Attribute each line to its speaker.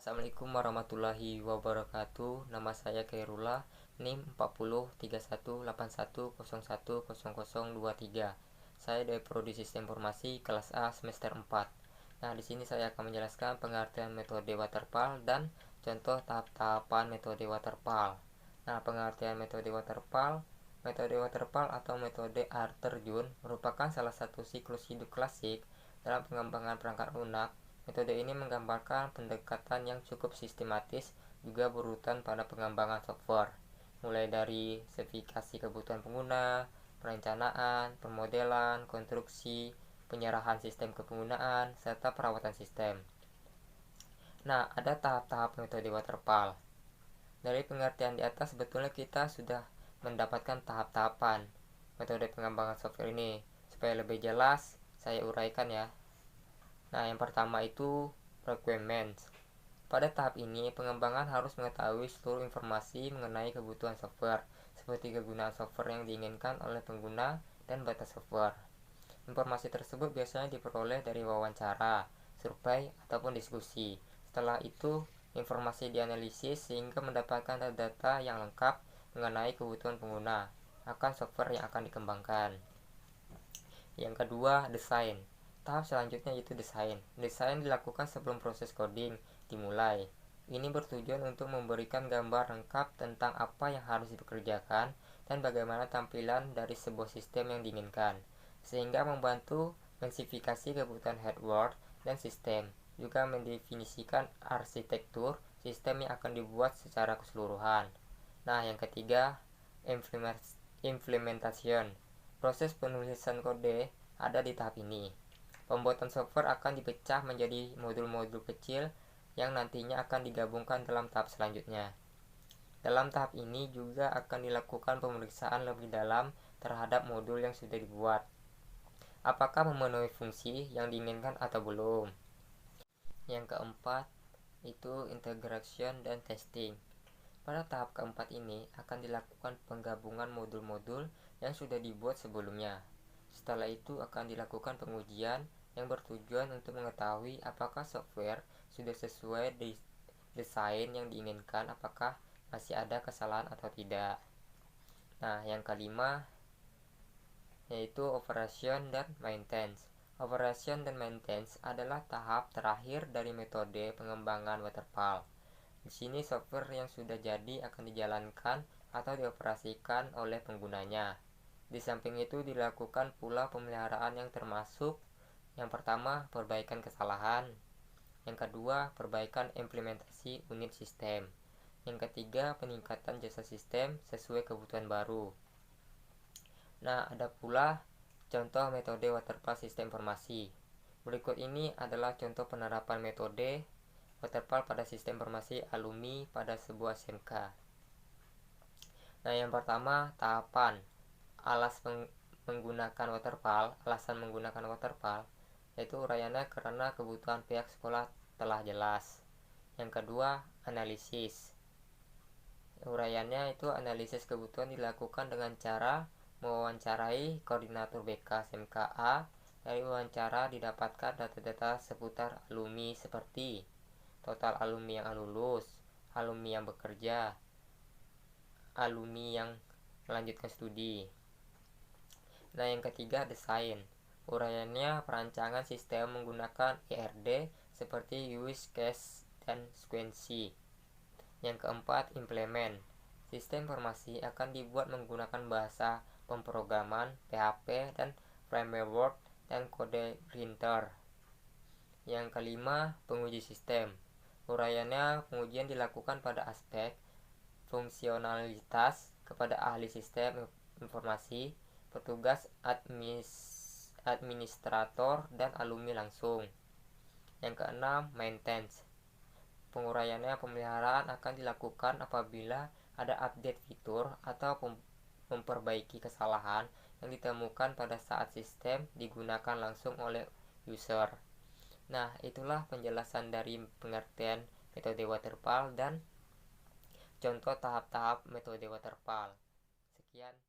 Speaker 1: Assalamualaikum warahmatullahi wabarakatuh. Nama saya Khairullah, NIM 403181010023. Saya dari Prodi Sistem Informasi kelas A semester 4. Nah, di sini saya akan menjelaskan pengertian metode waterfall dan contoh tahap-tahapan metode waterfall. Nah, pengertian metode waterfall atau metode air terjun merupakan salah satu siklus hidup klasik dalam pengembangan perangkat lunak. Metode ini menggambarkan pendekatan yang cukup sistematis juga berurutan pada pengembangan software, mulai dari spesifikasi kebutuhan pengguna, perencanaan, pemodelan, konstruksi, penyerahan sistem ke penggunaan, serta perawatan sistem. Nah, ada tahap-tahap metode waterfall. Dari pengertian di atas, sebetulnya kita sudah mendapatkan tahap-tahapan metode pengembangan software ini. Supaya lebih jelas, saya uraikan ya. Nah, yang pertama itu requirements. Pada tahap ini, pengembangan harus mengetahui seluruh informasi mengenai kebutuhan software, seperti kegunaan software yang diinginkan oleh pengguna dan batas software. Informasi tersebut biasanya diperoleh dari wawancara, survei, ataupun diskusi. Setelah itu, informasi dianalisis sehingga mendapatkan data yang lengkap mengenai kebutuhan pengguna akan software yang akan dikembangkan. Yang kedua, desain. Tahap selanjutnya yaitu desain. Desain dilakukan sebelum proses coding dimulai. Ini bertujuan untuk memberikan gambar lengkap tentang apa yang harus dipekerjakan dan bagaimana tampilan dari sebuah sistem yang diinginkan, sehingga membantu menspesifikasi kebutuhan hardware dan sistem, juga mendefinisikan arsitektur sistem yang akan dibuat secara keseluruhan. Nah, yang ketiga, implementation. Proses penulisan kode ada di tahap ini. Pembuatan software akan dipecah menjadi modul-modul kecil yang nantinya akan digabungkan dalam tahap selanjutnya. Dalam tahap ini juga akan dilakukan pemeriksaan lebih dalam terhadap modul yang sudah dibuat. Apakah memenuhi fungsi yang diinginkan atau belum? Yang keempat itu integration dan testing. Pada tahap keempat ini akan dilakukan penggabungan modul-modul yang sudah dibuat sebelumnya. Setelah itu akan dilakukan pengujian yang bertujuan untuk mengetahui apakah software sudah sesuai desain yang diinginkan, apakah masih ada kesalahan atau tidak. Nah, yang kelima yaitu operation dan maintenance. Operation dan maintenance adalah tahap terakhir dari metode pengembangan waterfall. Di sini software yang sudah jadi akan dijalankan atau dioperasikan oleh penggunanya. Di samping itu dilakukan pula pemeliharaan yang termasuk yang pertama, perbaikan kesalahan. Yang kedua, perbaikan implementasi unit sistem. Yang ketiga, peningkatan jasa sistem sesuai kebutuhan baru. Nah, ada pula contoh metode waterfall sistem informasi. Berikut ini adalah contoh penerapan metode waterfall pada sistem informasi alumni pada sebuah SMK. Nah, yang pertama, tahapan alasan menggunakan waterfall yaitu uraiannya karena kebutuhan pihak sekolah telah jelas. Yang kedua, analisis. Uraiannya itu analisis kebutuhan dilakukan dengan cara mewawancarai koordinator BK SMKA. Dari wawancara didapatkan data-data seputar alumni seperti total alumni yang lulus, alumni yang bekerja, alumni yang melanjutkan studi. Nah, yang ketiga, desain. Uraiannya perancangan sistem menggunakan ERD seperti use case dan sequensi. Yang keempat, implement. Sistem informasi akan dibuat menggunakan bahasa pemrograman, PHP, dan framework dan kode printer. Yang kelima, penguji sistem. Uraiannya pengujian dilakukan pada aspek fungsionalitas kepada ahli sistem informasi, petugas administrator, dan alumni langsung. Yang keenam, maintenance. Penguraiannya pemeliharaan akan dilakukan apabila ada update fitur atau memperbaiki kesalahan yang ditemukan pada saat sistem digunakan langsung oleh user. Nah, itulah penjelasan dari pengertian metode waterfall dan contoh tahap-tahap metode waterfall. Sekian.